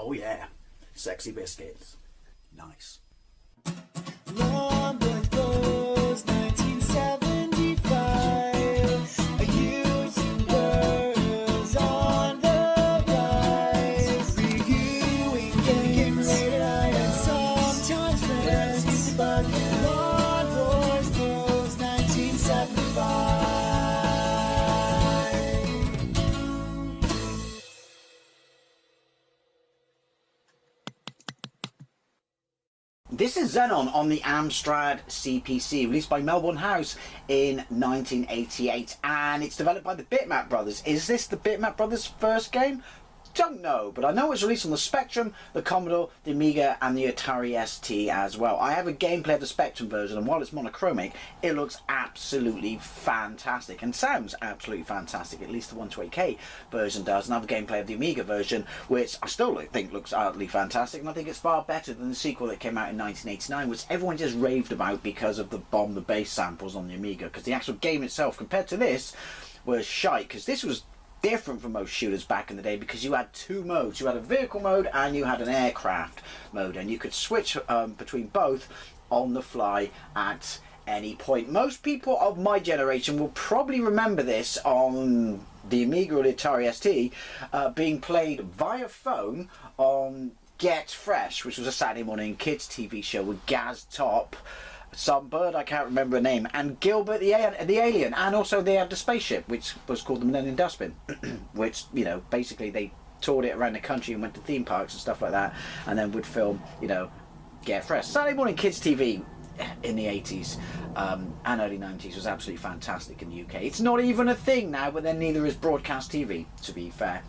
Oh yeah, sexy biscuits. Nice. Number goes 1975. Using words on the rise. Reviewing games late at night and sometimes friends. But Lord Wars goes 1975. This is Xenon on the Amstrad CPC, released by Melbourne House in 1988, and it's developed by the Bitmap Brothers. Is this the Bitmap Brothers' first game? Don't know, but I know it's released on the Spectrum, the Commodore, the Amiga, and the Atari ST as well. I have a gameplay of the Spectrum version, and while it's monochromic, it looks absolutely fantastic, and sounds absolutely fantastic. At least the 128K version does. And I have a gameplay of the Amiga version, which I still think looks utterly fantastic, and I think it's far better than the sequel that came out in 1989, which everyone just raved about because of the Bomb the Bass samples on the Amiga, because the actual game itself, compared to this, was shite, because this was different from most shooters back in the day, because you had two modes. You had a vehicle mode and you had an aircraft mode, and you could switch between both on the fly at any point. Most people of my generation will probably remember this on the Amiga or the Atari ST being played via phone on Get Fresh, which was a Saturday morning kids TV show with Gaz Top, some bird, I can't remember the name, and Gilbert the alien, and also they had the spaceship, which was called the Millennium Dustbin, which, you know, basically they toured it around the country and went to theme parks and stuff like that, and then would film, you know, Get Fresh. Saturday morning kids TV in the 80s and early 90s was absolutely fantastic in the UK. It's not even a thing now, but then neither is broadcast TV, to be fair.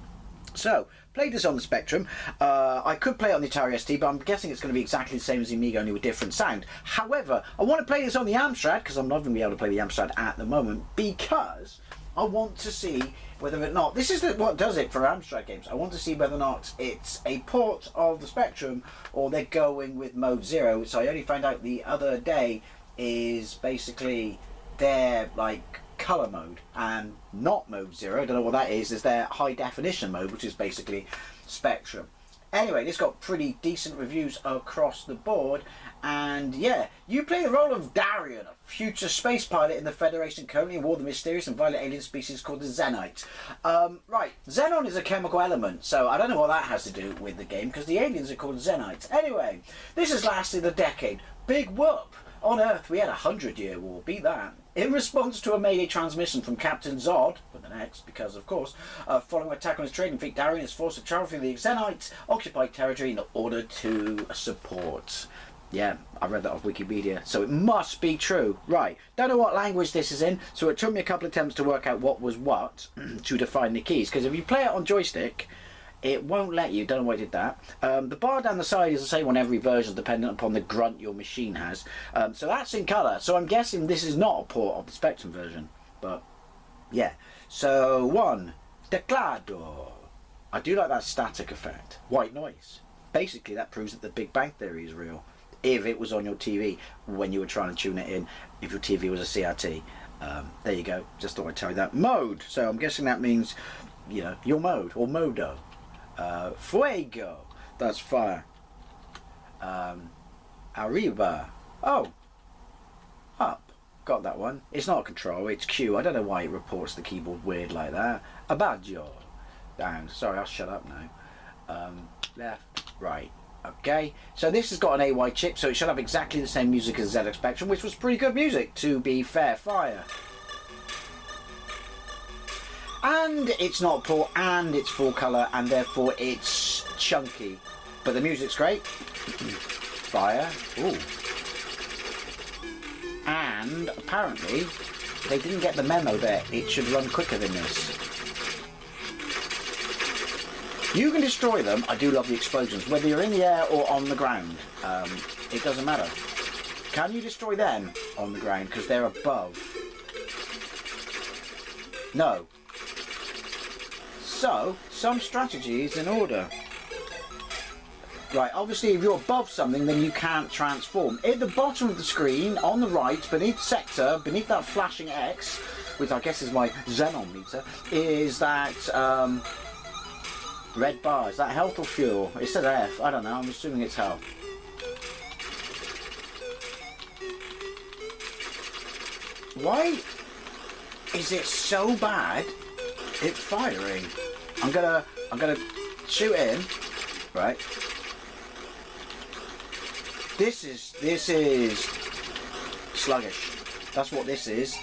So, played this on the Spectrum. I could play it on the Atari ST, but I'm guessing it's going to be exactly the same as the Amiga, only with different sound. However, I want to play this on the Amstrad, because I'm not going to be able to play the Amstrad at the moment, because I want to see whether or not... This is what does it for Amstrad games. I want to see whether or not it's a port of the Spectrum, or they're going with Mode 0, which I only found out the other day is basically their, like, colour mode, and not Mode 0. I don't know what that is. There's their high definition mode, which is basically Spectrum. Anyway, this got pretty decent reviews across the board, and yeah, you play the role of Darian, a future space pilot in the Federation currently in war with the mysterious and violent alien species called the Xenites. Right, Xenon is a chemical element, so I don't know what that has to do with the game, because the aliens are called Xenites. Anyway, this has lasted a decade. Big whoop! On Earth, we had a 100-year war. Beat that. In response to a Mayday transmission from Captain Zod, with an X, because of course, following an attack on his trading fleet, Darian is forced to travel through the Xenites' occupied territory in order to support. Yeah, I read that off Wikipedia, so it must be true. Right, don't know what language this is in, so it took me a couple of attempts to work out what was what to define the keys, because if you play it on joystick, it won't let you. Don't know why I did that. The bar down the side is the same on every version, depending upon the grunt your machine has. So that's in colour. So I'm guessing this is not a port of the Spectrum version. But, yeah. So, 1. Teclado. I do like that static effect. White noise. Basically, that proves that the Big Bang Theory is real. If it was on your TV when you were trying to tune it in. If your TV was a CRT. There you go. Just thought I'd tell you that. Mode. So I'm guessing that means, you know, your mode. Or modo. Fuego, that's fire. Arriba, oh, up, got that one. It's not control, it's Q. I don't know why it reports the keyboard weird like that. Abaggio, down. Sorry, I'll shut up now. Left, right. Okay, so this has got an AY chip, so it should have exactly the same music as ZX Spectrum, which was pretty good music, to be fair. Fire. And it's not port, and it's full colour, and therefore it's chunky. But the music's great. Fire. Ooh. And apparently, they didn't get the memo that it should run quicker than this. You can destroy them. I do love the explosions, whether you're in the air or on the ground. It doesn't matter. Can you destroy them on the ground? Because they're above. No. So, some strategy is in order. Right, obviously if you're above something, then you can't transform. At the bottom of the screen, on the right, beneath sector, beneath that flashing X, which I guess is my Xenon meter, is that Red bar, is that health or fuel? It says F, I don't know, I'm assuming it's health. Why is it so bad at firing? I'm gonna shoot in, right? This is sluggish. That's what this is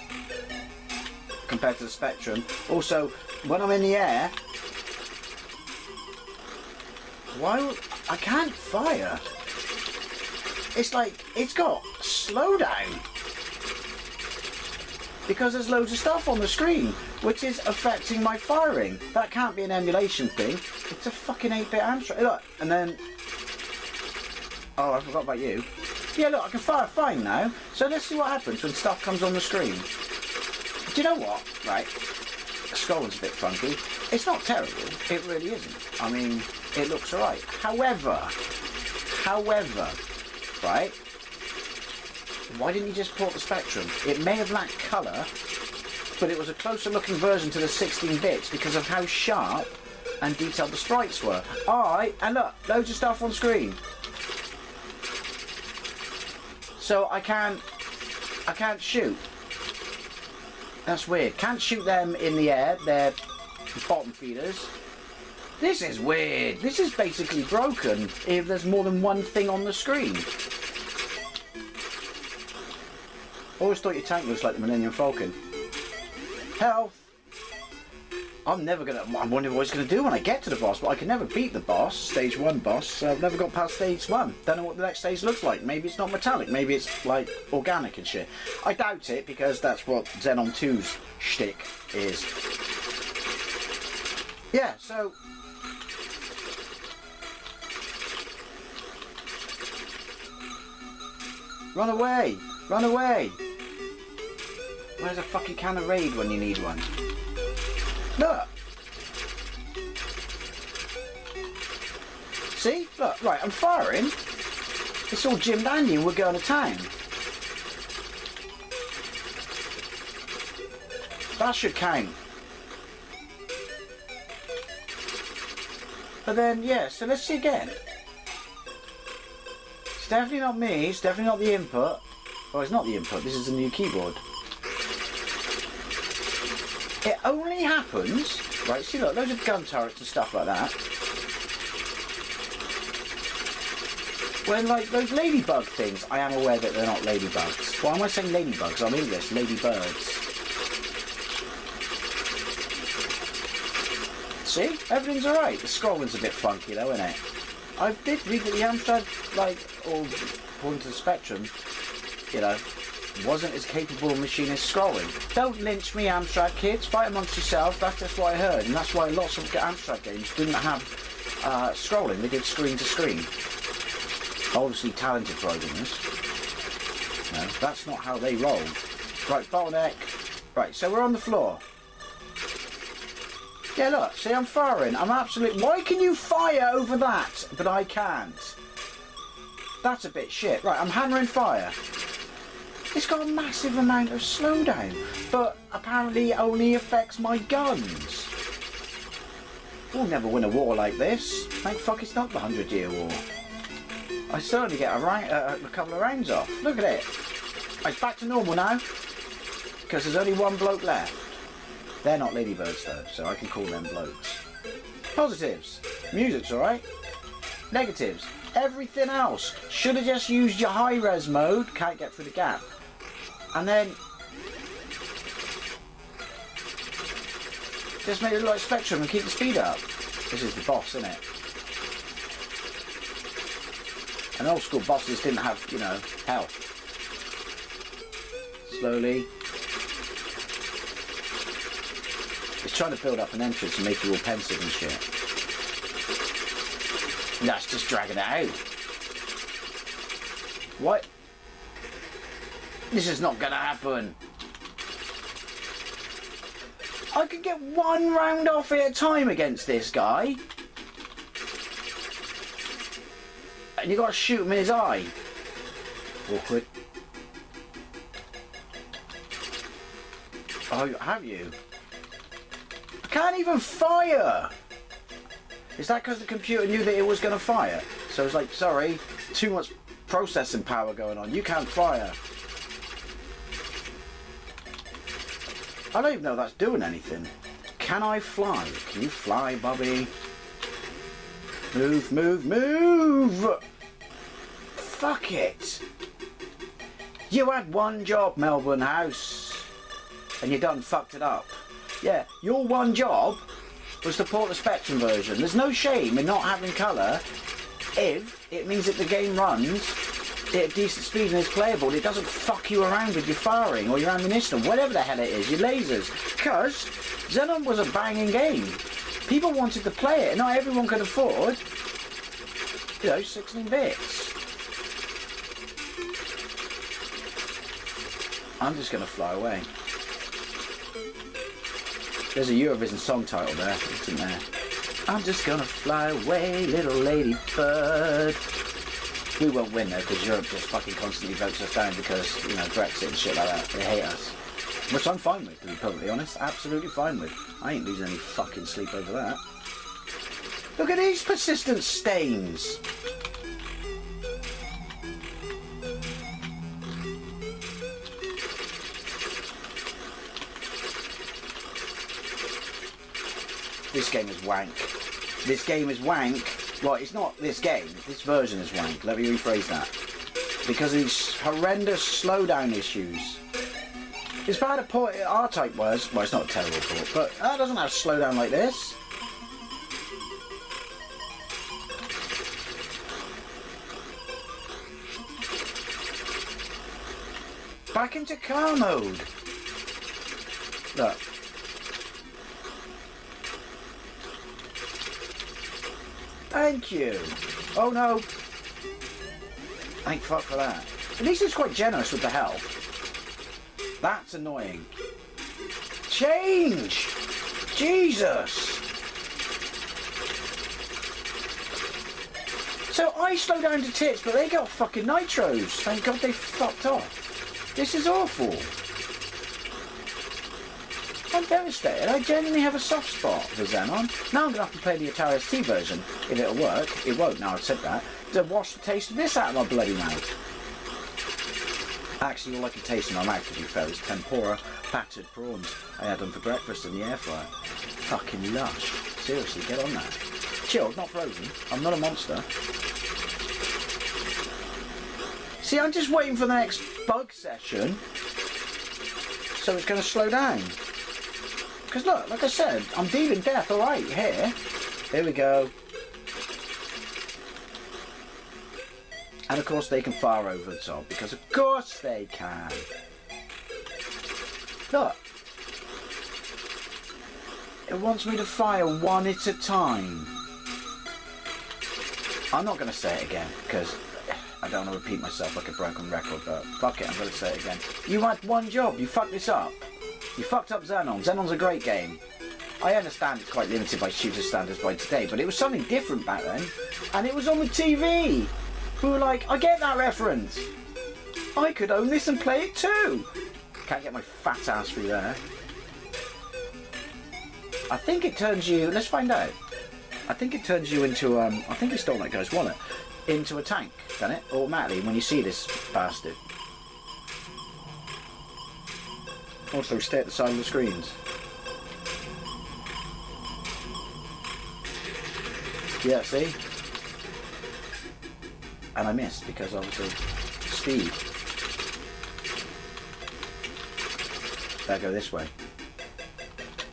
compared to the Spectrum. Also, when I'm in the air, I can't fire. It's like it's got slowdown because there's loads of stuff on the screen which is affecting my firing. That can't be an emulation thing. It's a fucking 8-bit Amstrad. Look, and then oh, I forgot about you. Yeah, look, I can fire fine now. So let's see what happens when stuff comes on the screen. Do you know what? Right, the scrolling's a bit funky. It's not terrible. It really isn't. I mean, it looks alright. However, right? Why didn't you just port the Spectrum? It may have lacked colour, but it was a closer looking version to the 16 bits because of how sharp and detailed the sprites were. Alright, and look, loads of stuff on screen. So I can't shoot. That's weird. Can't shoot them in the air. They're bottom feeders. This is weird. This is basically broken if there's more than one thing on the screen. Always thought your tank looks like the Millennium Falcon. Health. I wonder what he's going to do when I get to the boss, but I can never beat the boss, stage 1 boss, so I've never got past stage 1. Don't know what the next stage looks like. Maybe it's not metallic, maybe it's like organic and shit. I doubt it, because that's what Xenon 2's shtick is. Yeah, so run away! Run away! Where's a fucking can of Raid when you need one? Look! See? Look, right, I'm firing. It's all Jim Dandy and we're going to town. That should count. But then, yeah, so let's see again. It's definitely not me, it's definitely not the input. Oh, it's not the input, this is the new keyboard. It only happens, right, see look, loads of gun turrets and stuff like that. When like those ladybug things, I am aware that they're not ladybugs. Why am I saying ladybugs? I'm English, ladybirds. See, everything's alright. The scrolling's a bit funky though, isn't it? I did read that the Amstrad, like, or according to the Spectrum, you know, wasn't as capable a machine as scrolling. Don't lynch me, Amstrad kids. Fight amongst yourselves. That's just what I heard, and that's why lots of Amstrad games didn't have scrolling. They did screen to screen. Obviously, talented programmers. No, that's not how they roll. Right, bottleneck. Right, so we're on the floor. Yeah, look. See, I'm firing. I'm absolutely. Why can you fire over that, but I can't? That's a bit shit. Right, I'm hammering fire. It's got a massive amount of slowdown, but apparently it only affects my guns. We'll never win a war like this. Thank fuck it's not the 100-Year War. I certainly get a couple of rounds off. Look at it. It's back to normal now, because there's only one bloke left. They're not ladybirds though, so I can call them blokes. Positives. Music's alright. Negatives. Everything else. Should have just used your high-res mode. Can't get through the gap. And then just make it look like Spectrum and keep the speed up. This is the boss, isn't it? And old school bosses didn't have, you know, health. Slowly. It's trying to build up an entrance and make you all pensive and shit. And that's just dragging it out. What? This is not gonna happen. I could get one round off at a time against this guy. And you gotta shoot him in his eye. Awkward. Oh, have you? I can't even fire. Is that because the computer knew that it was going to fire? So it's like, sorry, too much processing power going on. You can't fire. I don't even know if that's doing anything. Can I fly? Can you fly, Bobby? Move, move, move! Fuck it! You had one job, Melbourne House, and you done fucked it up. Yeah, your one job was to port the Spectrum version. There's no shame in not having colour if it means that the game runs at a decent speed and is playable and it doesn't fuck you around with your firing or your ammunition or whatever the hell it is, your lasers. Because Xenon was a banging game. People wanted to play it and not everyone could afford, 16 bits. I'm just going to fly away. There's a Eurovision song title there, isn't there? I'm just going to fly away, little ladybird. We won't win though, because Europe just fucking constantly votes us down because, Brexit and shit like that. They hate us. Which I'm fine with, to be perfectly honest. Absolutely fine with. I ain't losing any fucking sleep over that. Look at these persistent stains. This game is wank. This game is wank. Right, it's not this game. This version is wank. Let me rephrase that. Because of these horrendous slowdown issues. It's bad a port R-Type was. Well, it's not a terrible port, but that doesn't have slowdown like this. Back into car mode. Look. Thank you. Oh no. Thank fuck for that. At least it's quite generous with the health. That's annoying. Change! Jesus! So I slow down to tits, but they got fucking nitros. Thank God they fucked off. This is awful. I'm devastated. I genuinely have a soft spot for Xenon. Now I'm going to have to play the Atari ST version, if it'll work. It won't now I've said that. To wash the taste of this out of my bloody mouth. Actually, all I can taste in my mouth, to be fair, is tempura battered prawns I had them for breakfast in the air fryer. Fucking lush. Seriously, get on that. Chilled, not frozen. I'm not a monster. See, I'm just waiting for the next bug session, so it's going to slow down. Because look, like I said, I'm dealing death alright here. Here we go. And of course they can fire over the top, because of course they can. Look. It wants me to fire one at a time. I'm not going to say it again, because I don't want to repeat myself like a broken record, but fuck it, I'm going to say it again. You had one job, you fucked this up. You fucked up Xenon. Xenon's a great game. I understand it's quite limited by shooter standards by today, but it was something different back then. And it was on the TV. We were like, I get that reference. I could own this and play it too. Can't get my fat ass through there. I think it turns you, let's find out. I think it turns you into, I think he stole that guy's wallet, into a tank, doesn't it? Automatically when you see this bastard. Also, stay at the side of the screens. Yeah, see? And I missed because obviously speed. Better go this way.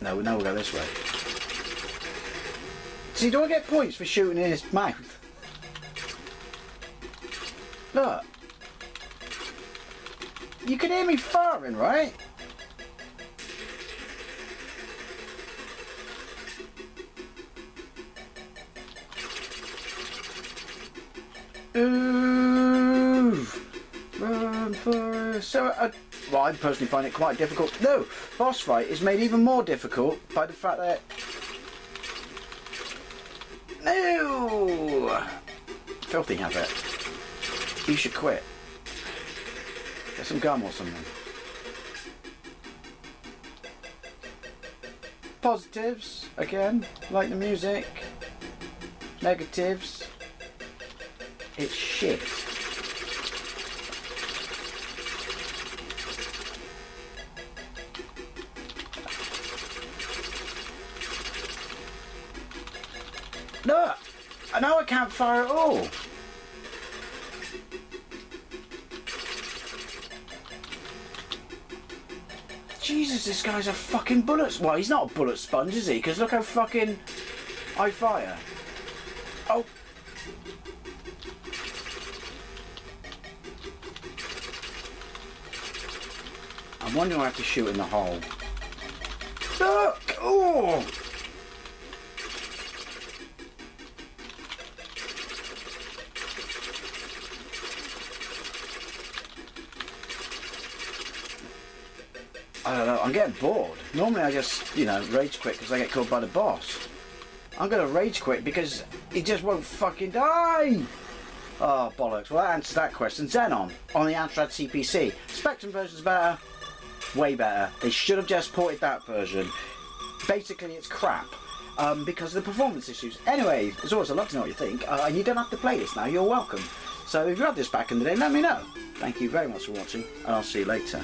No, we'll go this way. See, do I get points for shooting in his mouth? Look. You can hear me firing, right? Ooh, run for it. So, well, I personally find it quite difficult. No, boss fight is made even more difficult by the fact that... No! Filthy habit. You should quit. Get some gum or something. Positives, again, like the music. negatives. It's shit. Look! Now I can't fire at all. Jesus, this guy's a fucking bullet... Well, he's not a bullet sponge, is he? Because look how fucking I fire. Oh. I'm wondering if I have to shoot in the hole. Look! Oh! I don't know, I'm getting bored. Normally I just, you know, rage quit because I get killed by the boss. I'm going to rage quit because he just won't fucking die! Oh, bollocks. Well, that answers that question. Xenon on the Amstrad CPC. Spectrum version's better. Way better. They should have just ported that version. Basically, it's crap. Because of the performance issues. Anyway, as always, I'd love to know what you think. And you don't have to play this now. You're welcome. So if you had this back in the day, let me know. Thank you very much for watching. And I'll see you later.